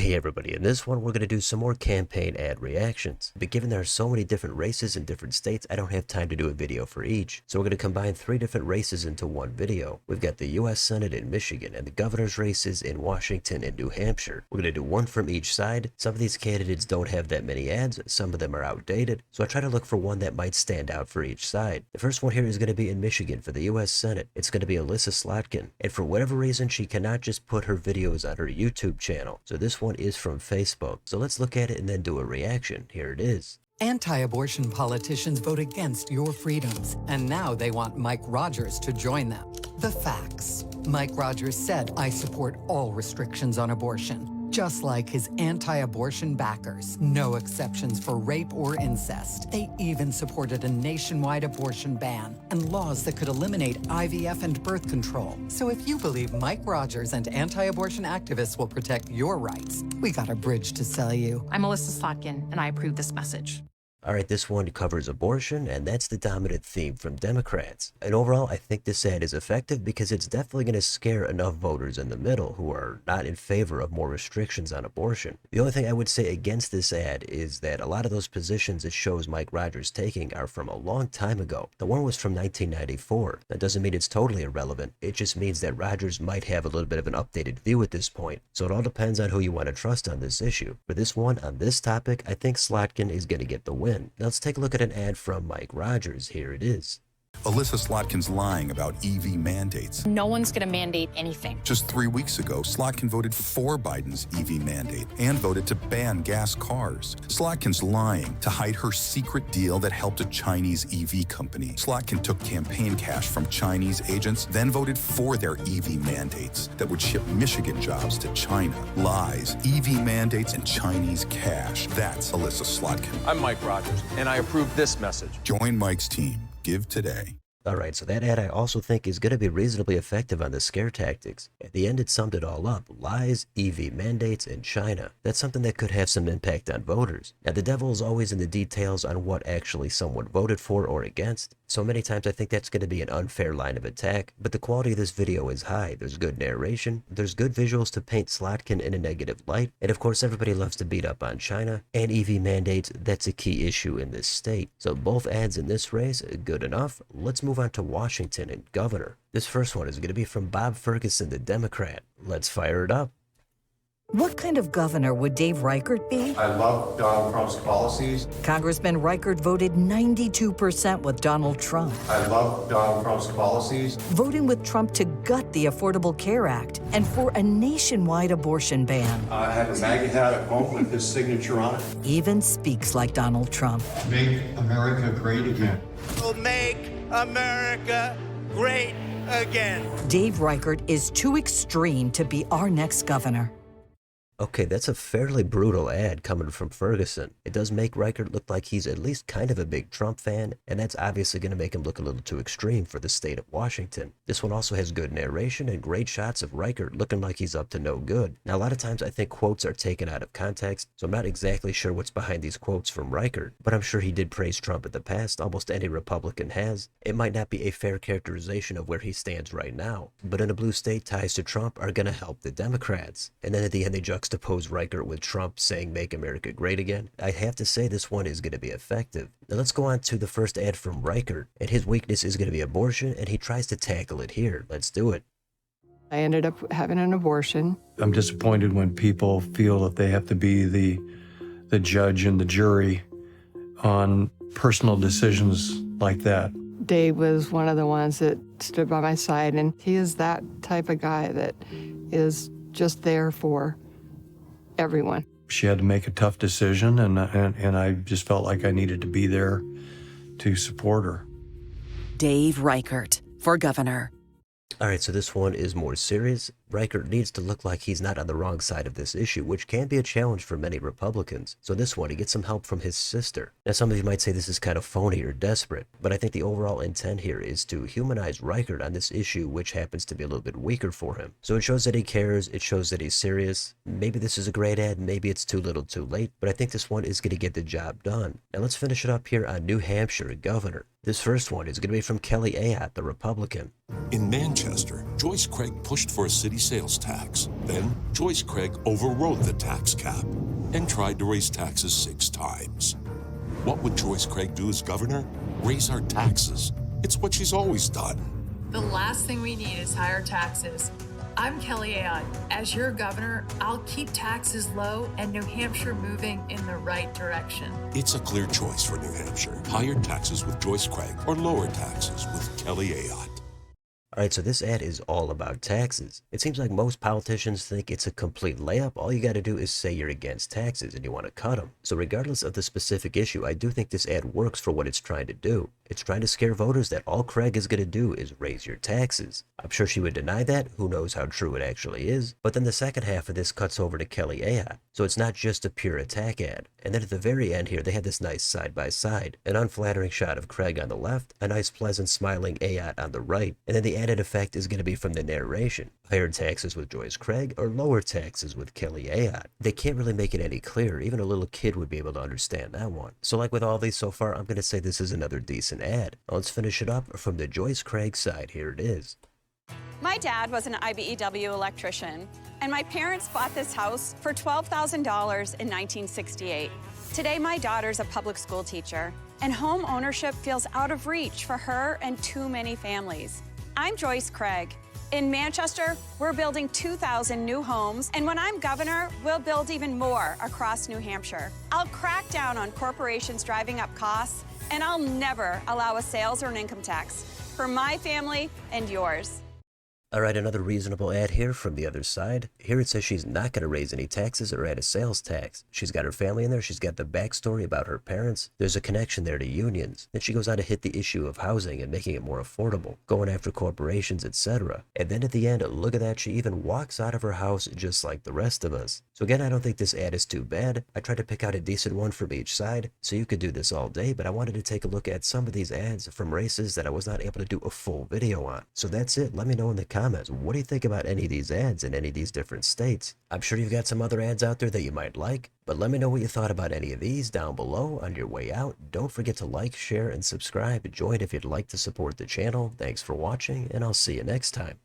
Hey everybody, in this one we're going to do some more campaign ad reactions, but given there are so many different races in different states, I don't have time to do a video for each. So we're going to combine 3 different races into one video. We've got the US Senate in Michigan and the governor's races in Washington and New Hampshire. We're going to do one from each side. Some of these candidates don't have that many ads, some of them are outdated, so I try to look for one that might stand out for each side. The first one here is going to be in Michigan for the US Senate. It's going to be Elissa Slotkin, and for whatever reason she cannot just put her videos on her YouTube channel, so this one is from Facebook. So let's look at it and then do a reaction. Here it is. Anti-abortion politicians vote against your freedoms, and now they want Mike Rogers to join them. The facts. Mike Rogers said, "I support all restrictions on abortion." Just like his anti-abortion backers. No exceptions for rape or incest. They even supported a nationwide abortion ban and laws that could eliminate IVF and birth control. So if you believe Mike Rogers and anti-abortion activists will protect your rights, we got a bridge to sell you. I'm Elissa Slotkin, and I approve this message. Alright, this one covers abortion, and that's the dominant theme from Democrats. And overall, I think this ad is effective because it's definitely going to scare enough voters in the middle who are not in favor of more restrictions on abortion. The only thing I would say against this ad is that a lot of those positions it shows Mike Rogers taking are from a long time ago. The one was from 1994. That doesn't mean it's totally irrelevant. It just means that Rogers might have a little bit of an updated view at this point. So it all depends on who you want to trust on this issue. For this one, on this topic, I think Slotkin is going to get the win. Now let's take a look at an ad from Mike Rogers. Here it is. Elissa Slotkin's lying about EV mandates. No one's going to mandate anything. Just 3 weeks ago, Slotkin voted for Biden's EV mandate and voted to ban gas cars. Slotkin's lying to hide her secret deal that helped a Chinese EV company. Slotkin took campaign cash from Chinese agents, then voted for their EV mandates that would ship Michigan jobs to China. Lies, EV mandates, and Chinese cash. That's Elissa Slotkin. I'm Mike Rogers, and I approve this message. Join Mike's team. Give today. Alright, so that ad I also think is going to be reasonably effective on the scare tactics. At the end it summed it all up. Lies, EV mandates, and China. That's something that could have some impact on voters. Now the devil is always in the details on what actually someone voted for or against. So many times I think that's going to be an unfair line of attack, but the quality of this video is high. There's good narration, there's good visuals to paint Slotkin in a negative light, and of course everybody loves to beat up on China, and EV mandates, that's a key issue in this state. So both ads in this race, good enough. Let's move on to Washington and governor. This first one is going to be from Bob Ferguson, the Democrat. Let's fire it up. What kind of governor would Dave Reichert be? I love Donald Trump's policies. Congressman Reichert voted 92% with Donald Trump. I love Donald Trump's policies. Voting with Trump to gut the Affordable Care Act and for a nationwide abortion ban. I have a MAGA hat at home with his signature on it. Even speaks like Donald Trump. Make America great again. We'll make America great again. Dave Reichert is too extreme to be our next governor. Okay, that's a fairly brutal ad coming from Ferguson. It does make Reichert look like he's at least kind of a big Trump fan, and that's obviously going to make him look a little too extreme for the state of Washington. This one also has good narration and great shots of Reichert looking like he's up to no good. Now, a lot of times I think quotes are taken out of context, so I'm not exactly sure what's behind these quotes from Reichert, but I'm sure he did praise Trump in the past. Almost any Republican has. It might not be a fair characterization of where he stands right now, but in a blue state, ties to Trump are going to help the Democrats. And then at the end, they juxtapose Reichert with Trump saying make America great again. I have to say this one is going to be effective. Now let's go on to the first ad from Reichert, and his weakness is going to be abortion, and he tries to tackle it here. Let's do it. I ended up having an abortion. I'm disappointed when people feel that they have to be the judge and the jury on personal decisions like that. Dave was one of the ones that stood by my side, and he is that type of guy that is just there for everyone. She had to make a tough decision, and I just felt like I needed to be there to support her. Dave Reichert for governor. Alright, so this one is more serious. Reichert needs to look like he's not on the wrong side of this issue, which can be a challenge for many Republicans. So this one, he gets some help from his sister. Now some of you might say this is kind of phony or desperate, but I think the overall intent here is to humanize Reichert on this issue, which happens to be a little bit weaker for him. So it shows that he cares, it shows that he's serious. Maybe this is a great ad, maybe it's too little too late, but I think this one is going to get the job done. Now let's finish it up here on New Hampshire governor. This first one is going to be from Kelly Ayotte, the Republican. In Manchester, Joyce Craig pushed for a city sales tax. Then Joyce Craig overrode the tax cap and tried to raise taxes 6 times. What would Joyce Craig do as governor? Raise our taxes. It's what she's always done. The last thing we need is higher taxes. I'm Kelly Ayotte. As your governor, I'll keep taxes low and New Hampshire moving in the right direction. It's a clear choice for New Hampshire. Higher taxes with Joyce Craig or lower taxes with Kelly Ayotte. Alright, so this ad is all about taxes. It seems like most politicians think it's a complete layup. All you gotta do is say you're against taxes and you want to cut them. So regardless of the specific issue, I do think this ad works for what it's trying to do. It's trying to scare voters that all Craig is gonna do is raise your taxes. I'm sure she would deny that. Who knows how true it actually is. But then the second half of this cuts over to Kelly Ayotte. So it's not just a pure attack ad. And then at the very end here, they had this nice side-by-side. An unflattering shot of Craig on the left, a nice pleasant smiling Ayotte on the right, and then the added effect is going to be from the narration. Higher taxes with Joyce Craig or lower taxes with Kelly Ayotte. They can't really make it any clearer. Even a little kid would be able to understand that one. So like with all these so far, I'm going to say this is another decent ad. Now let's finish it up from the Joyce Craig side. Here it is. My dad was an IBEW electrician, and my parents bought this house for $12,000 in 1968. Today, my daughter's a public school teacher, and home ownership feels out of reach for her and too many families. I'm Joyce Craig. In Manchester, we're building 2,000 new homes, and when I'm governor, we'll build even more across New Hampshire. I'll crack down on corporations driving up costs, and I'll never allow a sales or an income tax for my family and yours. Alright, another reasonable ad here from the other side. Here it says she's not going to raise any taxes or add a sales tax. She's got her family in there. She's got the backstory about her parents. There's a connection there to unions. Then she goes on to hit the issue of housing and making it more affordable, going after corporations, etc. And then at the end, look at that, she even walks out of her house just like the rest of us. So again, I don't think this ad is too bad. I tried to pick out a decent one from each side, so you could do this all day, but I wanted to take a look at some of these ads from races that I was not able to do a full video on. So that's it. Let me know in the comments. What do you think about any of these ads in any of these different states? I'm sure you've got some other ads out there that you might like, but let me know what you thought about any of these down below on your way out. Don't forget to like, share, and subscribe. Join if you'd like to support the channel. Thanks for watching, and I'll see you next time.